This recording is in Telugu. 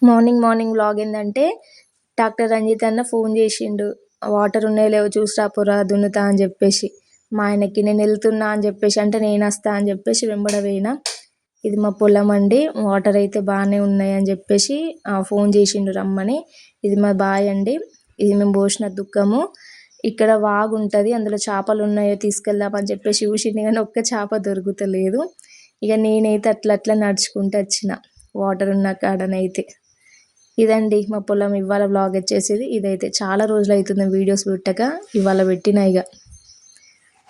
మార్నింగ్ మార్నింగ్ వ్లాగ్ ఏందంటే డాక్టర్ రంజిత్ అన్న ఫోన్ చేసిండు. వాటర్ ఉన్నాయో లేవో చూసి రాపోరా దున్నుతా అని చెప్పేసి మా ఆయనకి నేను వెళ్తున్నా అని చెప్పేసి అంటే నేను వస్తా అని చెప్పేసి వెంబడ పోయినా. ఇది మా పొలం అండి, వాటర్ అయితే బాగానే ఉన్నాయి అని చెప్పేసి ఫోన్ చేసిండు రమ్మని. ఇది మా బాయ్ అండి, ఇది మేము పోసిన దుఃఖము. ఇక్కడ వాగు ఉంటుంది, అందులో చేపలు ఉన్నాయో తీసుకెళ్దామని చెప్పేసి చూసింది కానీ ఒక్క చేప దొరుకుతలేదు. ఇక నేనైతే అట్లా అట్లా నడుచుకుంటూ వచ్చిన వాటర్ ఉన్న కాడనైతే. ఇదండి మా పొలం ఇవాళ వ్లాగ్ వచ్చేసేది. ఇదైతే చాలా రోజులు అవుతుంది వీడియోస్ పెట్టక, ఇవాళ పెట్టిన ఇక.